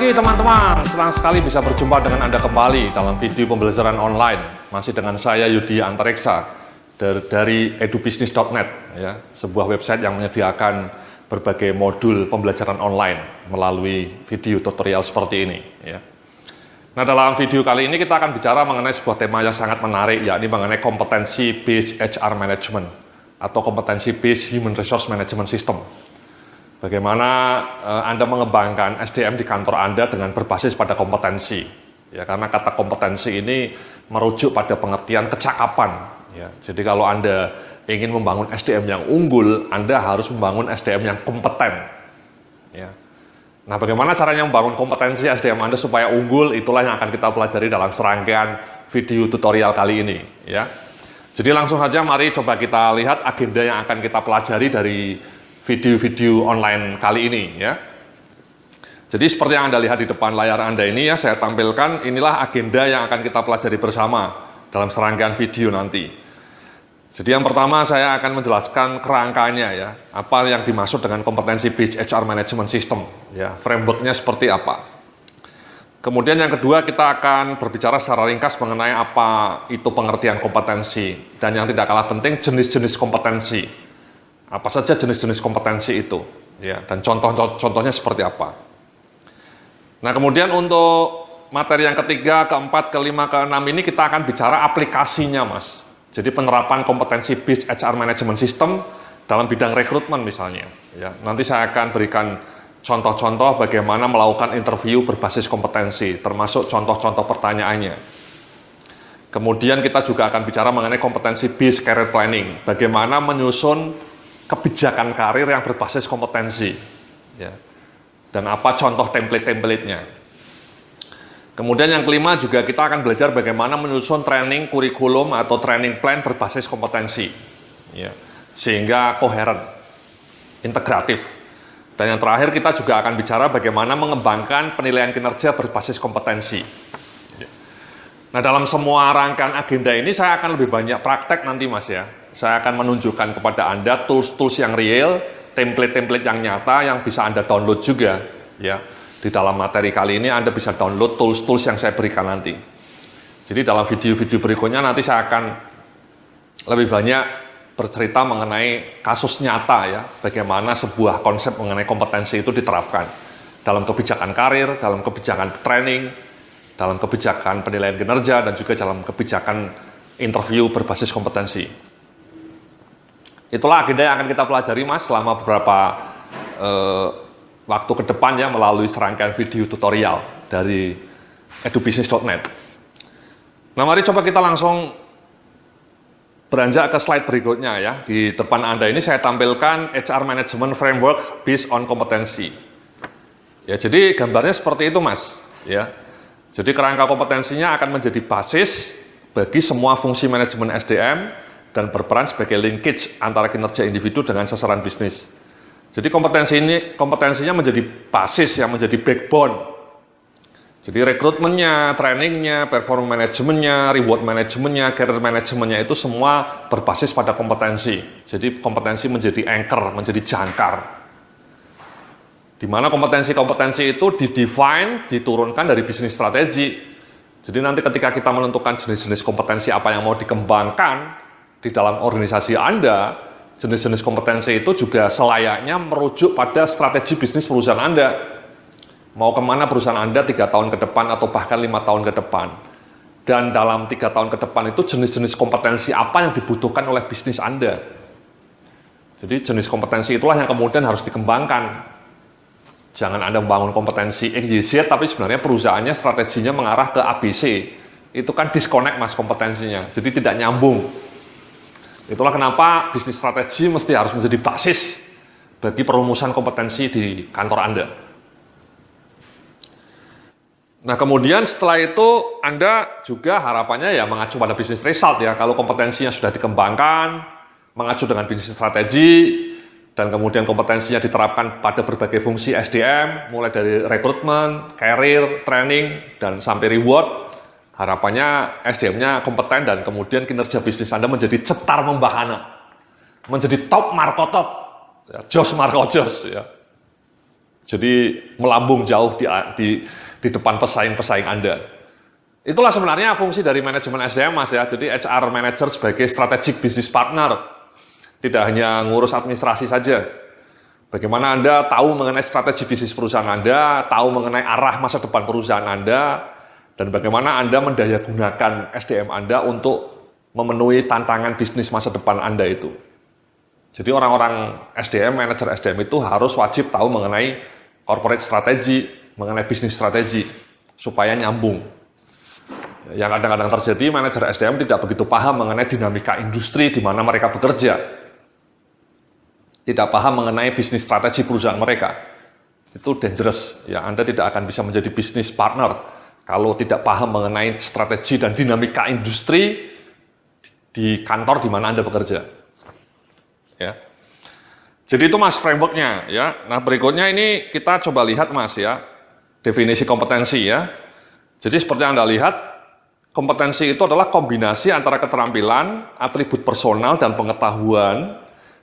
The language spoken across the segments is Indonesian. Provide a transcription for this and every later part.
pagi teman-teman, senang sekali bisa berjumpa dengan Anda kembali dalam video pembelajaran online. Masih dengan saya Yudi Antareksa dari edubisnis.net, ya, sebuah website yang menyediakan berbagai modul pembelajaran online melalui video tutorial seperti ini. Ya. Nah, dalam video kali ini kita akan bicara mengenai sebuah tema yang sangat menarik, yakni mengenai kompetensi based HR management atau kompetensi based human resource management system. Bagaimana Anda mengembangkan SDM di kantor Anda dengan berbasis pada kompetensi. Ya, karena kata kompetensi ini merujuk pada pengertian kecakapan. Ya, jadi kalau Anda ingin membangun SDM yang unggul, Anda harus membangun SDM yang kompeten. Ya. Nah, bagaimana caranya membangun kompetensi SDM Anda supaya unggul, itulah yang akan kita pelajari dalam serangkaian video tutorial kali ini. Ya. Jadi langsung saja mari coba kita lihat agenda yang akan kita pelajari dari video-video online kali ini, ya. Jadi seperti yang Anda lihat di depan layar Anda ini, ya, saya tampilkan inilah agenda yang akan kita pelajari bersama dalam serangkaian video nanti. Jadi yang pertama saya akan menjelaskan kerangkanya, ya, apa yang dimaksud dengan kompetensi based HR management system, ya, frameworknya seperti apa. Kemudian yang kedua kita akan berbicara secara ringkas mengenai apa itu pengertian kompetensi dan yang tidak kalah penting jenis-jenis kompetensi. Apa saja jenis-jenis kompetensi itu, ya, dan contohnya seperti apa. Nah, kemudian untuk materi yang ketiga, keempat, kelima, keenam ini kita akan bicara aplikasinya, Mas. Jadi penerapan kompetensi based HR management system dalam bidang rekrutmen misalnya. Ya, nanti saya akan berikan contoh-contoh bagaimana melakukan interview berbasis kompetensi, termasuk contoh-contoh pertanyaannya. Kemudian kita juga akan bicara mengenai kompetensi based career planning, bagaimana menyusun kebijakan karir yang berbasis kompetensi, ya, dan apa contoh template-templatenya. Kemudian yang kelima juga kita akan belajar bagaimana menyusun training kurikulum atau training plan berbasis kompetensi, ya, sehingga koheren, integratif. Dan yang terakhir kita juga akan bicara bagaimana mengembangkan penilaian kinerja berbasis kompetensi. Ya. Nah, dalam semua rangkaian agenda ini saya akan lebih banyak praktek nanti, Mas, ya. Saya akan menunjukkan kepada Anda tools-tools yang real, template-template yang nyata yang bisa Anda download juga, ya. Di dalam materi kali ini Anda bisa download tools-tools yang saya berikan nanti. Jadi dalam video-video berikutnya nanti saya akan lebih banyak bercerita mengenai kasus nyata, ya, bagaimana sebuah konsep mengenai kompetensi itu diterapkan dalam kebijakan karir, dalam kebijakan training, dalam kebijakan penilaian kinerja, dan juga dalam kebijakan interview berbasis kompetensi. Itulah agenda yang akan kita pelajari, Mas, selama beberapa waktu ke depan, ya, melalui serangkaian video tutorial dari edubisnis.net. Nah, mari coba kita langsung beranjak ke slide berikutnya, ya. Di depan Anda ini saya tampilkan HR Management Framework based on kompetensi. Ya, jadi gambarnya seperti itu, Mas, ya. Jadi kerangka kompetensinya akan menjadi basis bagi semua fungsi manajemen SDM dan berperan sebagai linkage antara kinerja individu dengan sasaran bisnis. Jadi kompetensinya menjadi basis, yang menjadi backbone. Jadi rekrutmennya, trainingnya, performance manajemennya, reward manajemennya, career manajemennya itu semua berbasis pada kompetensi. Jadi kompetensi menjadi anchor, menjadi jangkar. Di mana kompetensi-kompetensi itu didefine, diturunkan dari bisnis strategi. Jadi nanti ketika kita menentukan jenis-jenis kompetensi apa yang mau dikembangkan di dalam organisasi Anda, jenis-jenis kompetensi itu juga selayaknya merujuk pada strategi bisnis perusahaan Anda. Mau kemana perusahaan Anda 3 tahun ke depan atau bahkan 5 tahun ke depan. Dan dalam 3 tahun ke depan itu jenis-jenis kompetensi apa yang dibutuhkan oleh bisnis Anda. Jadi jenis kompetensi itulah yang kemudian harus dikembangkan. Jangan Anda membangun kompetensi X, Y, Z, tapi sebenarnya perusahaannya strateginya mengarah ke ABC. Itu kan disconnect, Mas, kompetensinya. Jadi tidak nyambung. Itulah kenapa bisnis strategi mesti harus menjadi basis bagi perumusan kompetensi di kantor Anda. Nah, kemudian setelah itu Anda juga harapannya, ya, mengacu pada bisnis result, ya. Kalau kompetensinya sudah dikembangkan, mengacu dengan bisnis strategi, dan kemudian kompetensinya diterapkan pada berbagai fungsi SDM, mulai dari rekrutmen, career, training, dan sampai reward. Harapannya SDM-nya kompeten dan kemudian kinerja bisnis Anda menjadi cetar membahana, menjadi top marko top, ya, jos marko jos, ya. Jadi melambung jauh di depan pesaing-pesaing Anda. Itulah sebenarnya fungsi dari manajemen SDM, Mas ya. Jadi HR manager sebagai strategic business partner. Tidak hanya ngurus administrasi saja. Bagaimana Anda tahu mengenai strategi bisnis perusahaan Anda, tahu mengenai arah masa depan perusahaan Anda, dan bagaimana Anda mendayagunakan SDM Anda untuk memenuhi tantangan bisnis masa depan Anda itu. Jadi orang-orang SDM, manajer SDM itu harus wajib tahu mengenai corporate strategi, mengenai bisnis strategi, supaya nyambung. Yang kadang-kadang terjadi, manajer SDM tidak begitu paham mengenai dinamika industri di mana mereka bekerja. Tidak paham mengenai bisnis strategi perusahaan mereka. Itu dangerous. Ya, Anda tidak akan bisa menjadi bisnis partner kalau tidak paham mengenai strategi dan dinamika industri di kantor di mana Anda bekerja. Ya. Jadi itu Mas frameworknya ya. Nah berikutnya ini kita coba lihat Mas ya, definisi kompetensi ya. Jadi seperti Anda lihat, kompetensi itu adalah kombinasi antara keterampilan, atribut personal dan pengetahuan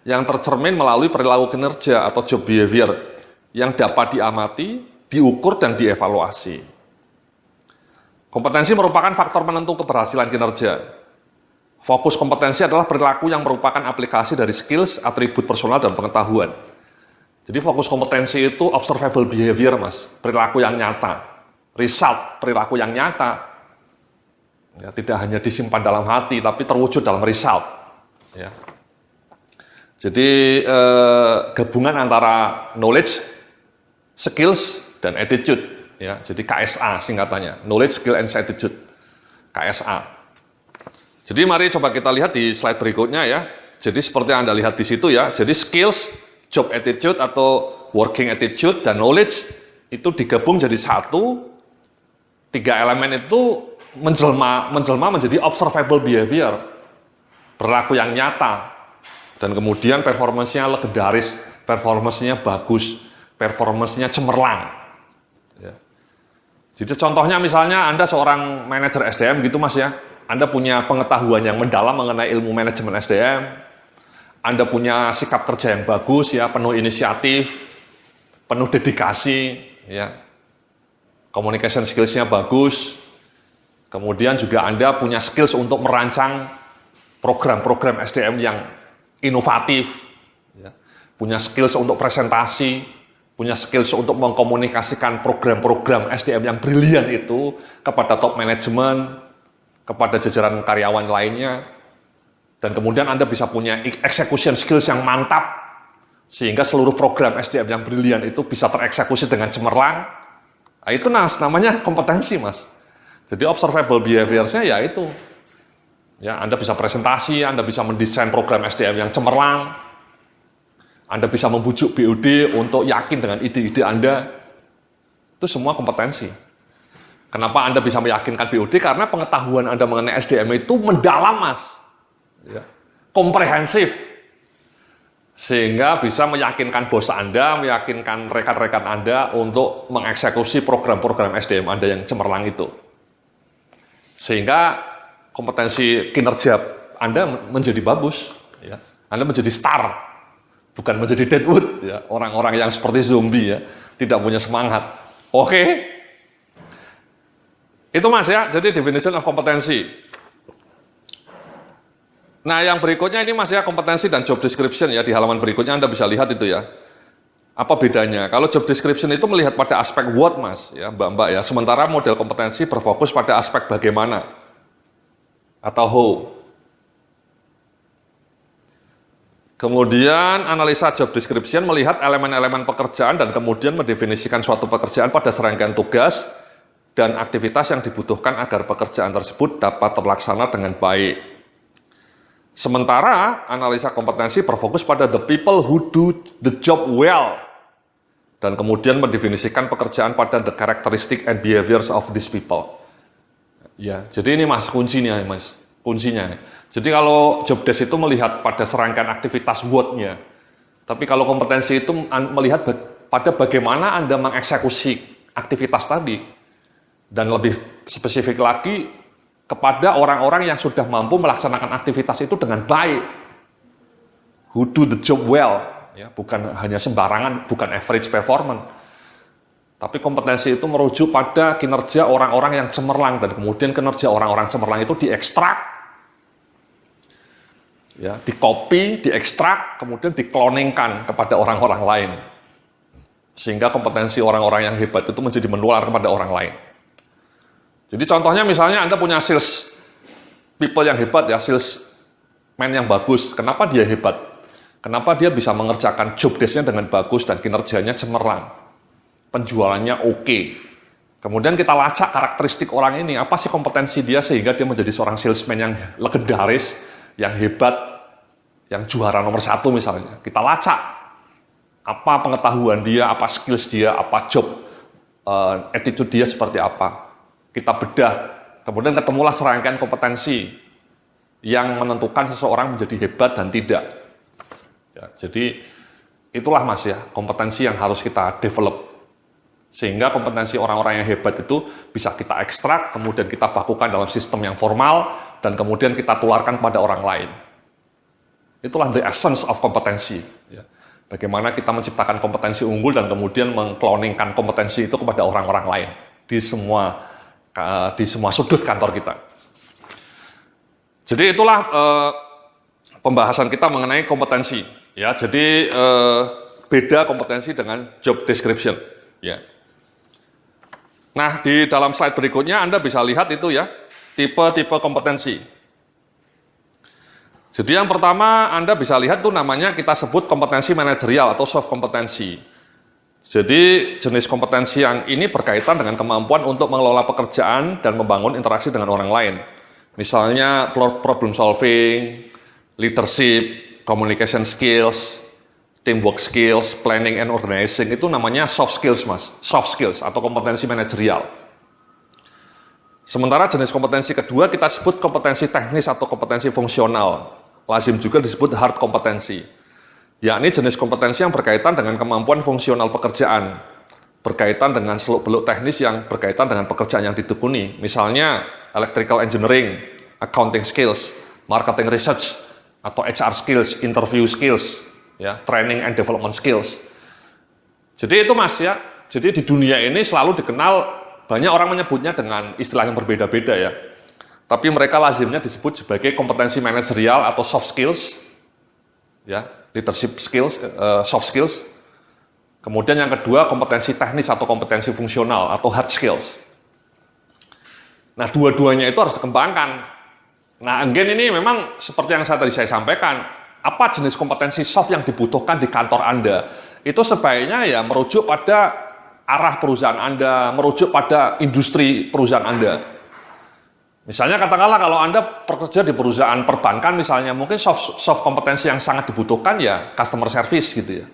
yang tercermin melalui perilaku kinerja atau job behavior yang dapat diamati, diukur dan dievaluasi. Kompetensi merupakan faktor penentu keberhasilan kinerja. Fokus kompetensi adalah perilaku yang merupakan aplikasi dari skills, atribut personal, dan pengetahuan. Jadi fokus kompetensi itu observable behavior, Mas. Perilaku yang nyata. Result, perilaku yang nyata. Ya, tidak hanya disimpan dalam hati, tapi terwujud dalam result. Ya. Jadi gabungan antara knowledge, skills, dan attitude. Ya. Jadi KSA singkatannya. Knowledge, skill, and attitude. KSA. Jadi mari coba kita lihat di slide berikutnya ya. Jadi seperti Anda lihat di situ ya. Jadi skills, job attitude atau working attitude, dan knowledge itu digabung jadi satu. 3 elemen itu menjelma menjadi observable behavior. Perilaku yang nyata. Dan kemudian performance-nya legendaris, performance-nya bagus, performance-nya cemerlang. Ya. Jadi contohnya misalnya Anda seorang manajer SDM gitu Mas ya. Anda punya pengetahuan yang mendalam mengenai ilmu manajemen SDM, Anda punya sikap kerja yang bagus, ya, penuh inisiatif, penuh dedikasi, ya, communication skills-nya bagus, kemudian juga Anda punya skills untuk merancang program-program SDM yang inovatif, ya, punya skills untuk presentasi, punya skills untuk mengkomunikasikan program-program SDM yang brilian itu kepada top manajemen, kepada jajaran karyawan lainnya, dan kemudian Anda bisa punya execution skills yang mantap, sehingga seluruh program SDM yang brilian itu bisa tereksekusi dengan cemerlang. Nah, itu namanya kompetensi Mas. Jadi observable behavior-nya ya itu. Ya, Anda bisa presentasi, Anda bisa mendesain program SDM yang cemerlang, Anda bisa membujuk BOD untuk yakin dengan ide-ide Anda. Itu semua kompetensi. Kenapa Anda bisa meyakinkan BOD? Karena pengetahuan Anda mengenai SDM itu mendalam, Mas. Ya. Komprehensif. Sehingga bisa meyakinkan bos Anda, meyakinkan rekan-rekan Anda untuk mengeksekusi program-program SDM Anda yang cemerlang itu. Sehingga kompetensi kinerja Anda menjadi bagus. Ya. Anda menjadi star, bukan menjadi deadwood. Ya. Orang-orang yang seperti zombie, ya, tidak punya semangat. Oke. Itu Mas ya, jadi definition of kompetensi. Nah yang berikutnya ini Mas ya, kompetensi dan job description ya, di halaman berikutnya Anda bisa lihat itu ya. Apa bedanya? Kalau job description itu melihat pada aspek what Mas, ya Mbak-mbak ya. Sementara model kompetensi berfokus pada aspek bagaimana atau how. Kemudian analisa job description melihat elemen-elemen pekerjaan dan kemudian mendefinisikan suatu pekerjaan pada serangkaian tugas dan aktivitas yang dibutuhkan agar pekerjaan tersebut dapat terlaksana dengan baik. Sementara analisa kompetensi berfokus pada the people who do the job well, dan kemudian mendefinisikan pekerjaan pada the characteristic and behaviors of these people. Ya, jadi ini Mas kuncinya, Mas. Kuncinya. Jadi kalau job desk itu melihat pada serangkaian aktivitas what-nya, tapi kalau kompetensi itu melihat pada bagaimana Anda mengeksekusi aktivitas tadi. Dan lebih spesifik lagi kepada orang-orang yang sudah mampu melaksanakan aktivitas itu dengan baik. Who do the job well, ya, bukan hanya sembarangan, bukan average performance. Tapi kompetensi itu merujuk pada kinerja orang-orang yang cemerlang, dan kemudian kinerja orang-orang cemerlang itu diekstrak, ya, dikopi, diekstrak, kemudian dikloningkan kepada orang-orang lain. Sehingga kompetensi orang-orang yang hebat itu menjadi menular kepada orang lain. Jadi contohnya misalnya Anda punya sales people yang hebat, ya, salesman yang bagus. Kenapa dia hebat? Kenapa dia bisa mengerjakan job desk-nya dengan bagus dan kinerjanya cemerlang? Penjualannya oke. Kemudian kita lacak karakteristik orang ini, apa sih kompetensi dia sehingga dia menjadi seorang salesman yang legendaris, yang hebat, yang juara nomor 1 misalnya. Kita lacak apa pengetahuan dia, apa skills dia, apa job attitude dia seperti apa. Kita bedah, kemudian ketemulah serangkaian kompetensi yang menentukan seseorang menjadi hebat dan tidak. Ya, jadi itulah Mas ya, kompetensi yang harus kita develop. Sehingga kompetensi orang-orang yang hebat itu bisa kita ekstrak, kemudian kita bakukan dalam sistem yang formal, dan kemudian kita tularkan pada orang lain. Itulah the essence of kompetensi. Ya. Bagaimana kita menciptakan kompetensi unggul dan kemudian mengkloningkan kompetensi itu kepada orang-orang lain di semua sudut kantor kita. Jadi itulah pembahasan kita mengenai kompetensi. Ya, jadi beda kompetensi dengan job description. Ya. Nah, di dalam slide berikutnya Anda bisa lihat itu ya, tipe-tipe kompetensi. Jadi yang pertama Anda bisa lihat itu namanya kita sebut kompetensi manajerial atau soft kompetensi. Jadi jenis kompetensi yang ini berkaitan dengan kemampuan untuk mengelola pekerjaan dan membangun interaksi dengan orang lain. Misalnya problem solving, leadership, communication skills, teamwork skills, planning and organizing, itu namanya soft skills Mas, soft skills atau kompetensi manajerial. Sementara jenis kompetensi kedua kita sebut kompetensi teknis atau kompetensi fungsional, lazim juga disebut hard kompetensi, yakni jenis kompetensi yang berkaitan dengan kemampuan fungsional pekerjaan, berkaitan dengan seluk-beluk teknis yang berkaitan dengan pekerjaan yang ditekuni, misalnya electrical engineering, accounting skills, marketing research, atau HR skills, interview skills, ya, training and development skills. Jadi itu Mas ya, jadi di dunia ini selalu dikenal, banyak orang menyebutnya dengan istilah yang berbeda-beda ya. Tapi mereka lazimnya disebut sebagai kompetensi manajerial atau soft skills, ya, leadership skills, soft skills. Kemudian yang kedua kompetensi teknis atau kompetensi fungsional atau hard skills. Nah, dua-duanya itu harus dikembangkan. Nah, again ini memang seperti yang tadi saya sampaikan, apa jenis kompetensi soft yang dibutuhkan di kantor Anda, itu sebaiknya ya merujuk pada arah perusahaan Anda, merujuk pada industri perusahaan Anda. Misalnya katakanlah kalau Anda bekerja di perusahaan perbankan misalnya, mungkin soft kompetensi yang sangat dibutuhkan ya customer service gitu ya.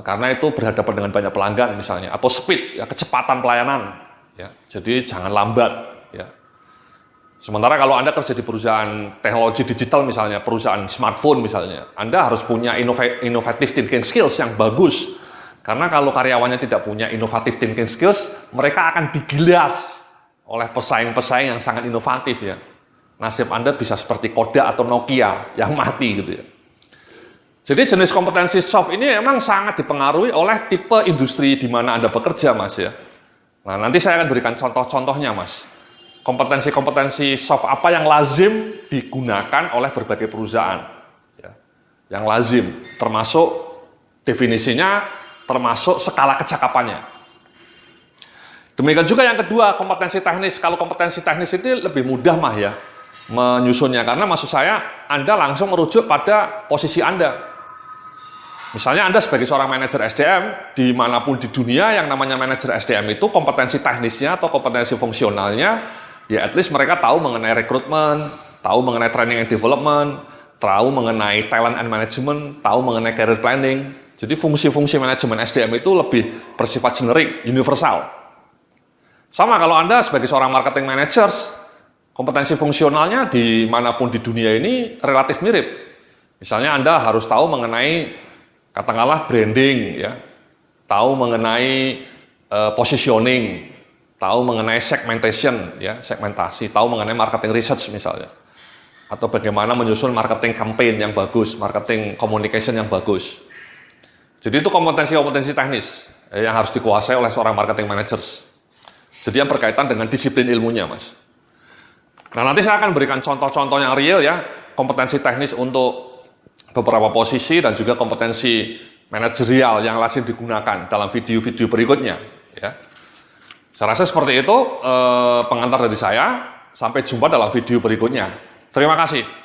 Karena itu berhadapan dengan banyak pelanggan misalnya, atau speed, ya, kecepatan pelayanan. Ya. Jadi jangan lambat. Ya. Sementara kalau Anda kerja di perusahaan teknologi digital misalnya, perusahaan smartphone misalnya, Anda harus punya innovative thinking skills yang bagus. Karena kalau karyawannya tidak punya innovative thinking skills, mereka akan digilas oleh pesaing-pesaing yang sangat inovatif ya. Nasib Anda bisa seperti Kodak atau Nokia yang mati gitu ya. Jadi jenis kompetensi soft ini memang sangat dipengaruhi oleh tipe industri di mana Anda bekerja Mas ya. Nah nanti saya akan berikan contoh-contohnya Mas. Kompetensi-kompetensi soft apa yang lazim digunakan oleh berbagai perusahaan. Ya. Yang lazim, termasuk definisinya, termasuk skala kecakapannya. Demikian juga yang kedua, kompetensi teknis. Kalau kompetensi teknis itu lebih mudah mah ya, menyusunnya. Karena maksud saya, Anda langsung merujuk pada posisi Anda. Misalnya Anda sebagai seorang manajer SDM, dimanapun di dunia yang namanya manajer SDM itu kompetensi teknisnya atau kompetensi fungsionalnya, ya at least mereka tahu mengenai rekrutmen, tahu mengenai training and development, tahu mengenai talent and management, tahu mengenai career planning. Jadi fungsi-fungsi manajemen SDM itu lebih bersifat generik, universal. Sama kalau Anda sebagai seorang marketing manager, kompetensi fungsionalnya dimanapun di dunia ini relatif mirip. Misalnya Anda harus tahu mengenai katakanlah branding, ya, tahu mengenai positioning, tahu mengenai segmentation, ya, segmentasi, tahu mengenai marketing research misalnya, atau bagaimana menyusun marketing campaign yang bagus, marketing communication yang bagus. Jadi itu kompetensi-kompetensi teknis. yang harus dikuasai oleh seorang marketing managers. Jadi yang berkaitan dengan disiplin ilmunya, Mas. Nah, nanti saya akan berikan contoh-contoh yang real ya, kompetensi teknis untuk beberapa posisi dan juga kompetensi manajerial yang lazim digunakan dalam video-video berikutnya. Ya. Saya rasa seperti itu pengantar dari saya. Sampai jumpa dalam video berikutnya. Terima kasih.